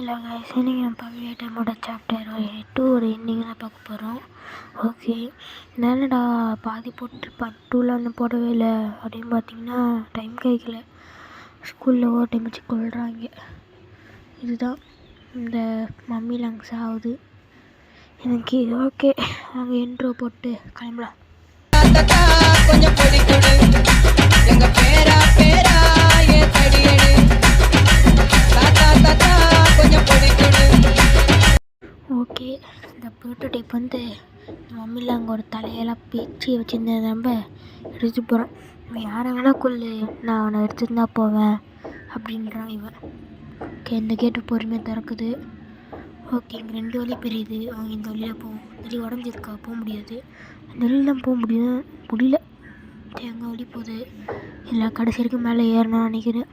இல்லை கைஸ், இன்றைக்கி நம்ம பழைய டைமோட சாப்டர் 2 ஒரு எண்டிங் தான் பார்க்க போகிறோம். ஓகே, என்னடா பாதி போட்டு பார்ட் 2ல் வந்து போடவே இல்லை அப்படின்னு பார்த்தீங்கன்னா டைம் கிடைக்கல. ஸ்கூலில் ஓவர் டைம் வச்சு கொள்கிறாங்க. இதுதான் இந்த மம்மி லங்ஸ் ஆகுது எனக்கு. ஓகே, அவங்க இன்ட்ரோ போட்டு கிளம்பலாம். கொஞ்சம் பொடி கொடு எங்க பேரா பேரா ஏ தடியடு தாத்தா தாத்தா கொஞ்சம் பொடி கொடு. ஓகே, இந்த ப்ரோட்டோடைப் வந்து மம்மியில் அங்கே ஒரு தலையெல்லாம் பேச்சு வச்சுருந்தது நம்ம எடுத்து போகிறோம். இவன் யாரை வேணால் கொள்ளு, நான் அவனை எடுத்துட்டு தான் போவேன் அப்படின்றான் இவன். ஓகே, இந்த கேட்டு பொறுமையாக திறக்குது. ஓகே, இங்கே 2 வழி பிரியுது. அவங்க இந்த வழியில் போவோம். வழி உடஞ்சிருக்கா, போக முடியாது. அந்த வழியில் தான் போக முடியல. சரி, அங்கே வழி போகுது. இல்லை, கடைசி வரைக்கும் மேலே ஏறணும்னு நினைக்கிறேன்.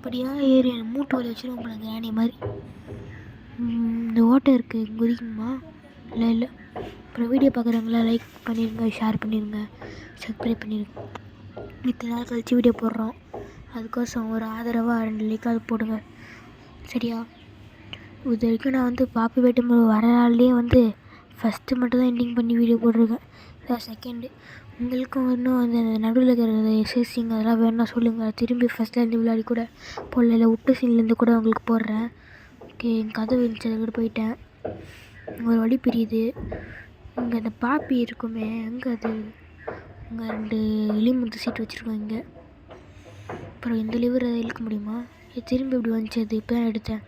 படியாக ஏறி மூட்டு வலி வச்சுருவோம் போல கிராணி மாதிரி. இந்த ஓட்டை இருக்குது, குதிக்கணுமா? இல்லை. அப்புறம் வீடியோ பார்க்குறவங்கள லைக் பண்ணிடுங்க, ஷேர் பண்ணிடுங்க, சப்ஸ்கிரைப் பண்ணிடுங்க. இத்தனை நாள் கழிச்சு வீடியோ போடுறோம், அதுக்கோசம் ஒரு ஆதரவாக 2 லைக்காவது போடுங்க, சரியா? இது வரைக்கும் நான் வந்து பாப்பி வேட்டம் வர நாள்லேயே வந்து ஃபஸ்ட்டு மட்டும் தான் எண்டிங் பண்ணி வீடியோ போட்டிருக்கேன். இதான் செகண்டு. உங்களுக்கும் இன்னும் அந்த நடுவில் இருக்கிற எஸ்எஸ்சிங் அதெல்லாம் வேணும்னா சொல்லுங்கள். திரும்பி ஃபஸ்ட்லேருந்து விளையாடி கூட போடல, இல்லை விட்டு சீன்லேருந்து கூட உங்களுக்கு போடுறேன். ஓகே, என் கதவு இருந்துச்சு, அதை கூட போயிட்டேன். ஒரு வழி பிரியுது. இங்கே அந்த பாப்பி இருக்குமே, எங்கே அது? இங்கே 2 எலிமுத்து சீட்டு வச்சுருக்கோம் இங்கே. அப்புறம் இந்த லிவர் அதை இழுக்க முடியுமா? திரும்பி இப்படி வந்துச்சு, அது இப்போ தான் எடுத்தேன்.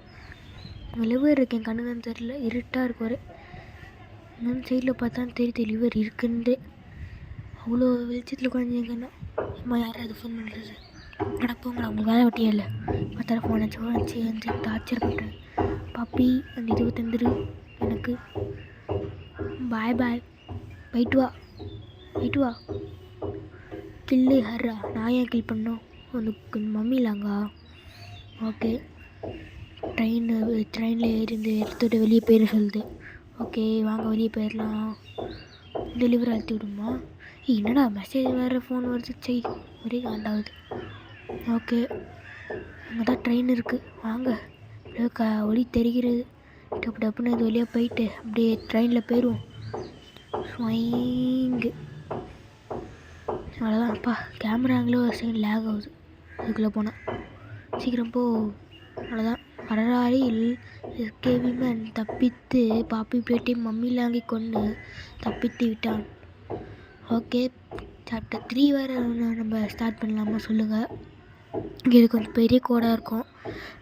இங்கே லிவர் இருக்கு, என் கண்ணுதான் தெரியல, இருட்டாக இருக்கு. ஒரு இன்னும் சைடில் பார்த்தா தெரியுது லிவர் இருக்குன்னு. அவ்வளோ வெளிச்சத்தில் உட்காந்துங்கன்னா அம்மா யாராவது ஃபோன் பண்ணுறது நடப்போங்களா? அவங்க வேலை வெட்டியே இல்லை. மற்ற ஃபோன் வச்சு வந்து டார்ச்சர் பண்ணுறேன். பாப்பி அந்த இதுவை தந்துரு எனக்கு. பாய் போயிட்டு வா. கில்லு ஹர்ரா. நான் ஏன் கில் பண்ணோம்? உனக்கு மம்மிலாங்கா? ஓகே, ட்ரெயினில் இருந்து எடுத்துகிட்டு வெளியே போயிட சொல்லுது. ஓகே, வாங்க வெளியே போயிடலாம். டெலிவரி அழுத்தி விடுமா? என்னடா மெசேஜ் வேறு ஃபோன் வருது, செய் ஒரே காண்டாகுது. ஓகே, அங்கே தான் ட்ரெயின் இருக்குது, வாங்க. அப்படியே ஒளி தெரிகிறது. டப்புன்னு இது வழியாக போயிட்டு அப்படியே ட்ரெயினில் போயிடுவோம். ஸ்வைங்கு. அவ்வளோதான். அப்பா, கேமராங்களே ஒரு செகண்ட் லேக் ஆகுது அதுக்குள்ளே போனால். சீக்கிரம் போ. அவ்வளோதான். வரலாறில் எஸ்கேவிமன் தப்பித்து பாப்பி பேட்டை மம்மிலாங்கி கொண்டு தப்பித்து விட்டான். ஓகே, சாப்டர் 3 வேறு நம்ம ஸ்டார்ட் பண்ணலாமா சொல்லுங்கள்? இது கொஞ்சம் பெரிய கோடாக இருக்கும்.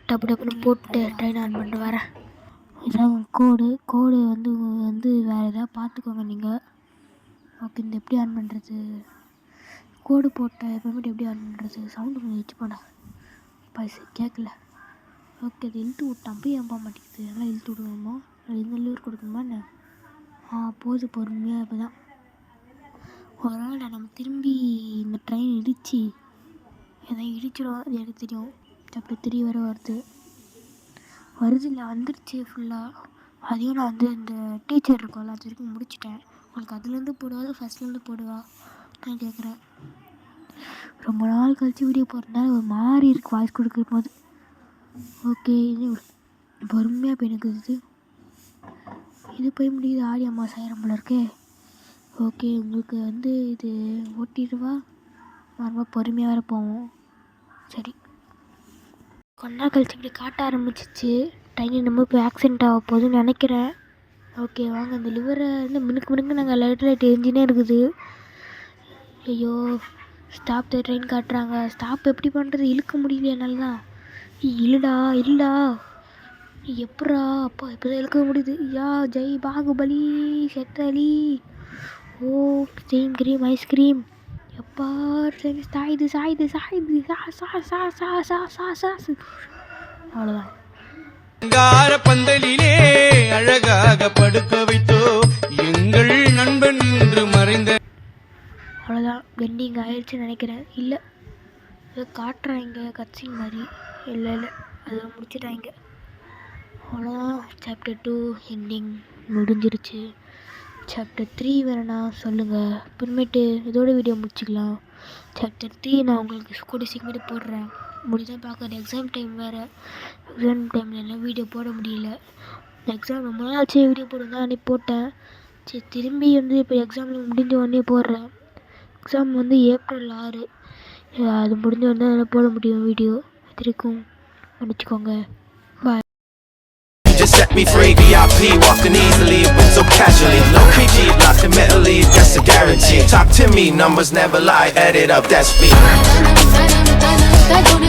டப்புன்னு போட்டு ட்ரெயின் ஆன் பண்ணிட்டு வரேன். இதான் கோடு வந்து வேறு எதாவது பார்த்துக்கோங்க நீங்கள். ஓகே, இந்த எப்படி ஆன் பண்ணுறது? கோடு போட்ட எப்பவுமே எப்படி ஆன் பண்ணுறது? சவுண்டு கொஞ்சம் வச்சு போனேன், பைசு கேட்கல. ஓகே, அது இழுத்து விட்டான், போய் ஏன் போக மாட்டேங்குது? அதெல்லாம் இழுத்து விடுவோமா? இந்த லூர் கொடுக்கணுமா என்ன? போது பொறுமையாக. இப்போ தான் ஒரு நாள் நம்ம திரும்பி இந்த ட்ரெயின் எதாவது இடிச்சிடும், அது எனக்கு தெரியும். சாப்டர் 3 வரை வருது இல்லை, வந்துருச்சு ஃபுல்லாக. அதையும் நான் வந்து இந்த டீச்சர் இருக்கோம்ல, அது வரைக்கும் முடிச்சிட்டேன். உங்களுக்கு அதுலேருந்து போடுவா, ஃபஸ்ட்லேருந்து போடுவா நான் கேட்குறேன். ரொம்ப நாள் கழிச்சு வீடியோ போடுறதுனால ஒரு மாதிரி இருக்குது வாய்ஸ் கொடுக்கும் போது. ஓகே, இது பொறுமையாக போய் எனக்கு இது போய் முடியுது. ஆடி அம்மா சாயிரம் போல இருக்கே. ஓகே, உங்களுக்கு வந்து இது ஓட்டிடுவா, ரொம்ப பொறுமையாக வேறு போவோம். சரி, கொஞ்ச நாள் கழிச்சு இப்படி காட்ட ஆரம்பிச்சிச்சு. ட்ரெயின் நம்ம இப்போ ஆக்சிடென்ட் ஆக போகுதுன்னு நினைக்கிறேன். ஓகே, வாங்க. இந்த லிவரை வந்து மினுக்கு நாங்கள் லைட் எரிஞ்சினே இருக்குது. ஐயோ, ஸ்டாப் த ட்ரெயின் காட்டுறாங்க. ஸ்டாப் எப்படி பண்ணுறது? இழுக்க முடியல என்னால் தான். இல்லைடா எப்படா? அப்பா இப்போ தான் இழுக்க முடியுது. ஜெய் பாகுபலி செத்தலி. ஓ, கிரீம் ஐஸ்கிரீம். எப்பா சாயுது. அவ்வளோதான். பந்தலிலே அழகாக படுக்க வைத்தோ எங்கள் நண்பன் என்று மறைந்த. அவ்வளோதான், பெண்டிங் ஆயிடுச்சுன்னு நினைக்கிறேன். இல்லை, ஏதோ காட்டுறாங்க கட்சிங் மாதிரி. இல்லை அதெல்லாம் முடிச்சுட்டாங்க. அவ்வளோதான், சாப்டர் 2 எண்டிங் முடிஞ்சிருச்சு. சாப்டர் 3 வேணும்னா சொல்லுங்கள், அப்புறமேட்டு இதோட வீடியோ முடிச்சுக்கலாம். சாப்டர் 3 நான் உங்களுக்கு கூட சீக்கிரம் போடுறேன். முடிதான் பார்க்குறேன். எக்ஸாம் டைம் வேறு. எக்ஸாம் டைமில் எல்லாம் வீடியோ போட முடியல. எக்ஸாம் ரொம்ப நாள் ஆச்சு வீடியோ போடுங்க அன்றைக்கி போட்டேன். சரி திரும்பி வந்து இப்போ எக்ஸாமில் முடிஞ்ச உடனே போடுறேன். எக்ஸாம் வந்து ஏப்ரல் 6. அது முடிஞ்ச உடனே என்னால் போட முடியும் video. திருக்கும் மன்னிச்சிக்கோங்க. Bye. Just set me free, VIP, walking easily, went so casually. No creepy, locked in mentally, that's a guarantee. Talk to me, numbers never lie, add it up, that's me. I don't